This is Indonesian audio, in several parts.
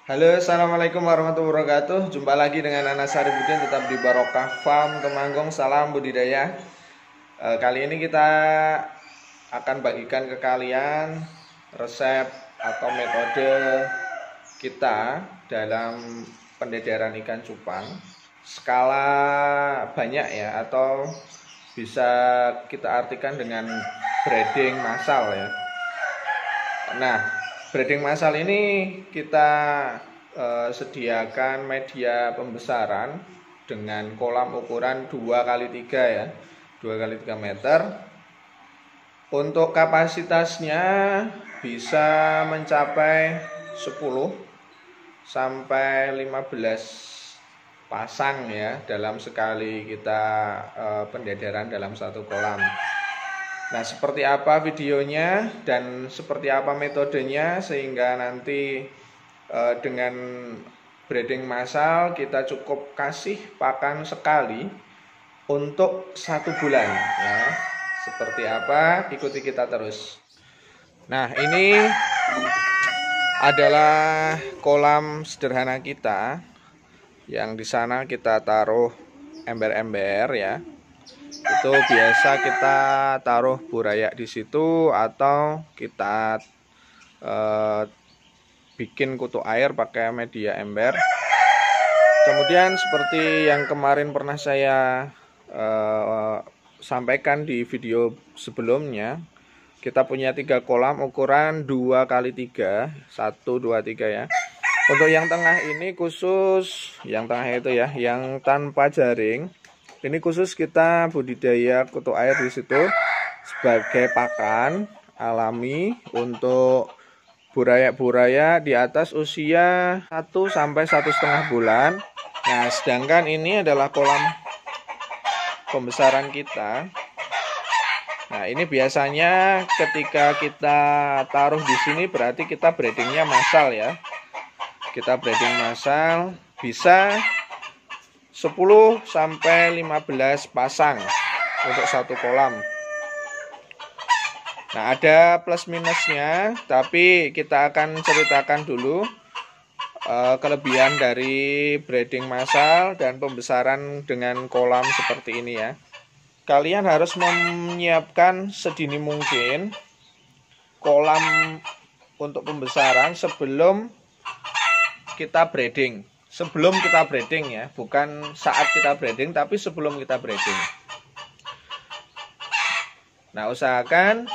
Halo, assalamualaikum warahmatullahi wabarakatuh. Jumpa lagi dengan Anas Sarifudin, tetap di Barokah Farm Temanggung. Salam budidaya. Kali ini kita akan bagikan ke kalian resep atau metode kita dalam pendedaran ikan cupang skala banyak ya, atau bisa kita artikan dengan breeding massal ya. Nah, breeding massal ini kita sediakan media pembesaran dengan kolam ukuran 2x3 ya, 2x3 meter. Untuk kapasitasnya bisa mencapai 10 sampai 15 pasang ya dalam sekali kita pendedaran dalam satu kolam. Nah, seperti apa videonya dan seperti apa metodenya sehingga nanti dengan breeding massal kita cukup kasih pakan sekali untuk 1 bulan ya. Seperti apa? Ikuti kita terus. Nah, ini adalah kolam sederhana kita yang di sana kita taruh ember-ember ya. Itu biasa kita taruh burayak di situ atau kita bikin kutu air pakai media ember. Kemudian seperti yang kemarin pernah saya sampaikan di video sebelumnya, kita punya 3 kolam ukuran 2x3, 1, 2, 3 ya. Untuk yang tengah ini khusus, yang tengah itu ya, yang tanpa jaring. Ini khusus kita budidaya kutu air di situ sebagai pakan alami untuk burayak-burayak di atas usia 1 sampai 1,5 bulan. Nah, sedangkan ini adalah kolam pembesaran kita. Nah, ini biasanya ketika kita taruh di sini berarti kita breedingnya massal ya. Kita breeding massal bisa 10 sampai 15 pasang untuk satu kolam. Nah, ada plus minusnya, tapi kita akan ceritakan dulu kelebihan dari breeding massal dan pembesaran dengan kolam seperti ini ya. Kalian harus menyiapkan sedini mungkin kolam untuk pembesaran sebelum kita breeding. Sebelum kita breeding ya, bukan saat kita breeding, tapi sebelum kita breeding. Nah, usahakan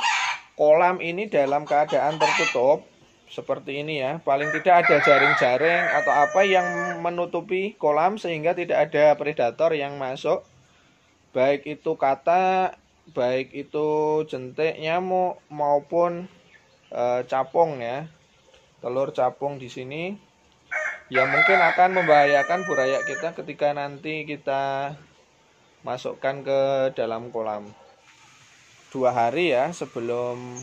kolam ini dalam keadaan tertutup seperti ini ya. Paling tidak ada jaring-jaring atau apa yang menutupi kolam sehingga tidak ada predator yang masuk. Baik itu katak, baik itu jentik, nyamuk maupun capung ya. Telur capung di sini yang mungkin akan membahayakan burayak kita ketika nanti kita masukkan ke dalam kolam. 2 hari ya sebelum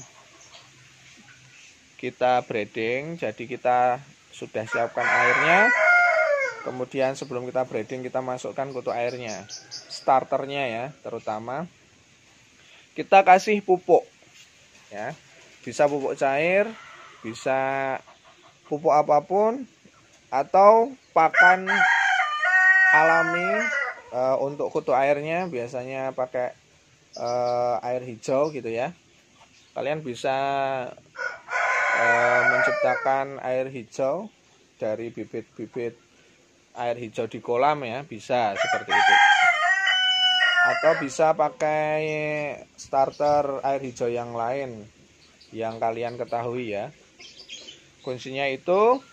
kita breeding, jadi kita sudah siapkan airnya. Kemudian sebelum kita breeding kita masukkan kutu airnya, starternya ya, terutama kita kasih pupuk ya, bisa pupuk cair, bisa pupuk apapun, atau pakan alami. Untuk kutu airnya biasanya pakai air hijau gitu ya. Kalian bisa menciptakan air hijau dari bibit-bibit air hijau di kolam ya, bisa seperti itu. Atau bisa pakai starter air hijau yang lain yang kalian ketahui ya. Kuncinya itu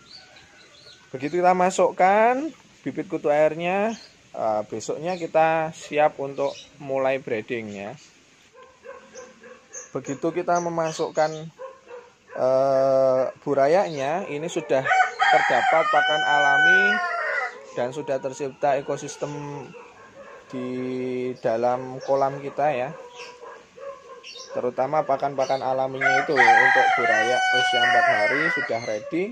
begitu kita masukkan bibit kutu airnya, besoknya kita siap untuk mulai breeding ya. Begitu kita memasukkan burayaknya, ini sudah terdapat pakan alami dan sudah tercipta ekosistem di dalam kolam kita ya. Terutama pakan-pakan alaminya itu untuk burayak usia 4 hari sudah ready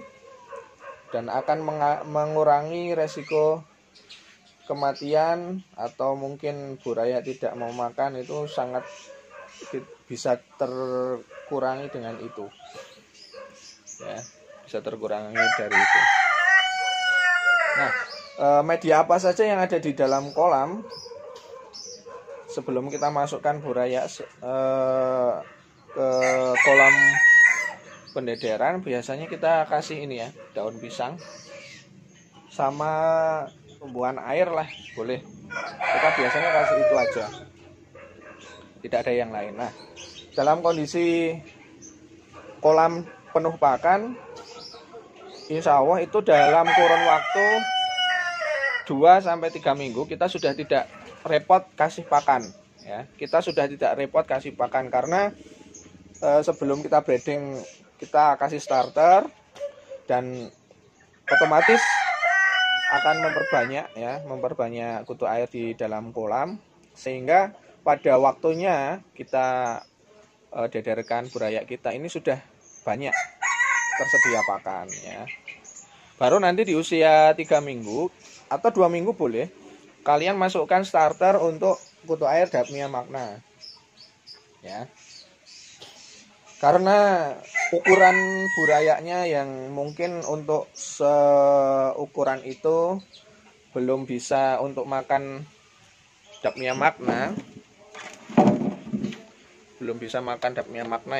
dan akan mengurangi resiko kematian atau mungkin burayak tidak mau makan, itu sangat bisa terkurangi dengan itu ya, bisa terkurangi dari itu. Nah, media apa saja yang ada di dalam kolam sebelum kita masukkan buraya ke kolam pendederan? Biasanya kita kasih ini ya, daun pisang sama tumbuhan air lah, boleh. Kita biasanya kasih itu aja, tidak ada yang lain. Nah, dalam kondisi kolam penuh pakan, insya Allah itu dalam kurun waktu 2-3 minggu kita sudah tidak repot kasih pakan ya. Kita sudah tidak repot kasih pakan karena sebelum kita breeding kita kasih starter dan otomatis akan memperbanyak kutu air di dalam kolam, sehingga pada waktunya kita dederkan burayak kita ini sudah banyak tersedia pakan ya. Baru nanti di usia 3 minggu atau 2 minggu boleh kalian masukkan starter untuk kutu air Dapnia Magna ya. Karena ukuran burayaknya yang mungkin untuk seukuran itu belum bisa untuk makan Dapnia Magna,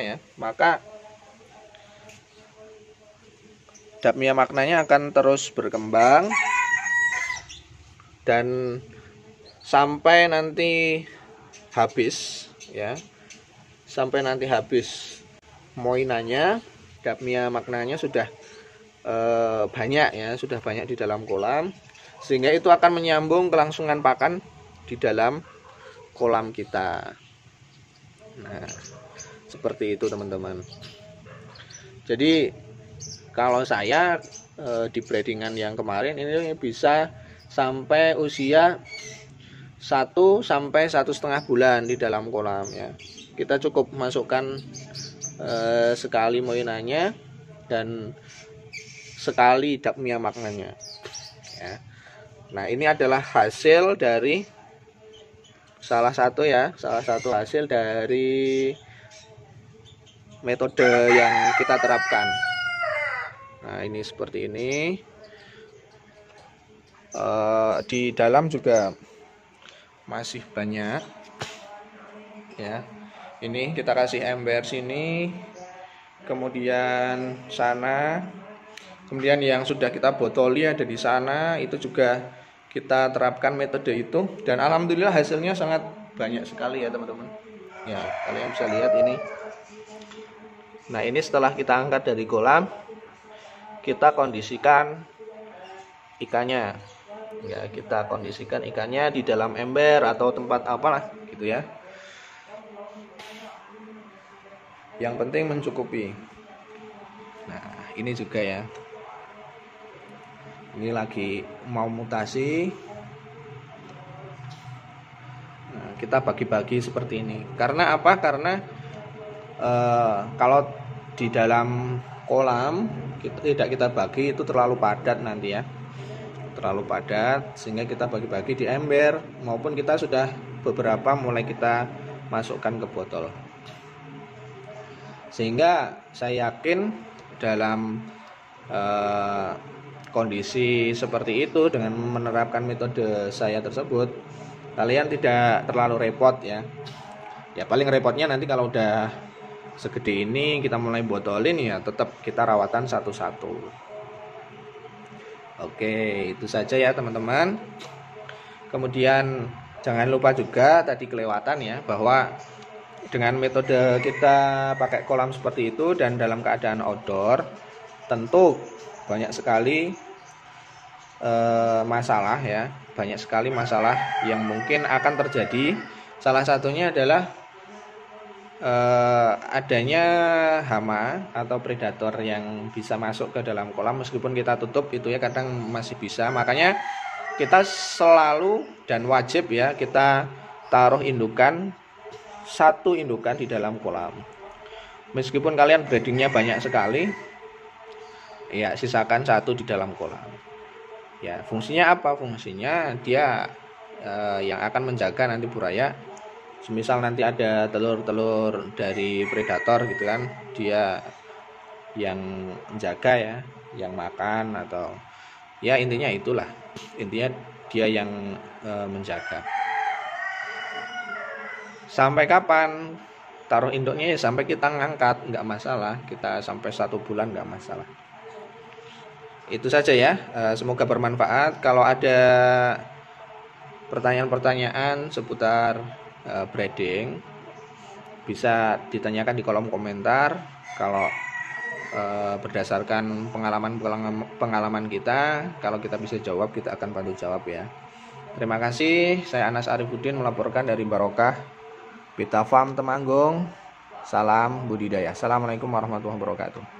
ya, maka Dapnia Magnanya akan terus berkembang dan sampai nanti habis ya, sampai nanti habis moinanya, Dapnia Magnanya sudah banyak ya, sudah banyak di dalam kolam, sehingga itu akan menyambung kelangsungan pakan di dalam kolam kita. Nah, seperti itu teman-teman. Jadi kalau saya di breedingan yang kemarin ini bisa sampai usia 1 sampai 1,5 bulan di dalam kolam ya. Kita cukup masukkan sekali moinanya dan sekali Dapnia Magnanya ya. Nah, ini adalah hasil dari salah satu hasil dari metode yang kita terapkan. Nah, ini seperti ini. Di dalam juga masih banyak ya. Ini kita kasih ember sini, kemudian sana, kemudian yang sudah kita botoli ada di sana, itu juga kita terapkan metode itu, dan alhamdulillah hasilnya sangat banyak sekali ya teman-teman ya. Kalian bisa lihat ini. Nah, ini setelah kita angkat dari kolam, kita kondisikan ikannya ya, kita kondisikan ikannya di dalam ember atau tempat apalah gitu ya. Yang penting mencukupi. Nah, ini juga ya, ini lagi mau mutasi. Nah, kita bagi-bagi seperti ini. Karena apa? Karena kalau di dalam kolam tidak kita bagi, itu terlalu padat nanti ya, terlalu padat, sehingga kita bagi-bagi di ember, maupun kita sudah beberapa mulai kita masukkan ke botol. Sehingga saya yakin dalam kondisi seperti itu, dengan menerapkan metode saya tersebut, kalian tidak terlalu repot ya. Ya, paling repotnya nanti kalau udah segede ini kita mulai botolin ya, tetap kita rawatan satu-satu. Oke, itu saja ya teman-teman. Kemudian jangan lupa juga, tadi kelewatan ya, bahwa dengan metode kita pakai kolam seperti itu dan dalam keadaan outdoor, tentu banyak sekali masalah ya, banyak sekali masalah yang mungkin akan terjadi. Salah satunya adalah adanya hama atau predator yang bisa masuk ke dalam kolam meskipun kita tutup itu ya, kadang masih bisa. Makanya kita selalu dan wajib ya, kita taruh satu indukan di dalam kolam. Meskipun kalian breedingnya banyak sekali ya, sisakan satu di dalam kolam ya. Fungsinya apa? Fungsinya dia yang akan menjaga nanti buraya. Semisal nanti ada telur-telur dari predator gitu kan, dia yang menjaga ya, yang makan atau Ya intinya itulah, intinya dia yang menjaga. Sampai kapan taruh induknya? Ya sampai kita ngangkat, nggak masalah. Kita sampai 1 bulan nggak masalah. Itu saja ya, semoga bermanfaat. Kalau ada pertanyaan-pertanyaan seputar breeding, bisa ditanyakan di kolom komentar. Kalau berdasarkan pengalaman kita, kalau kita bisa jawab, kita akan bantu jawab ya. Terima kasih. Saya Anas Arifuddin melaporkan dari Barokah Beta Farm Temanggung. Salam budidaya. Assalamualaikum warahmatullahi wabarakatuh.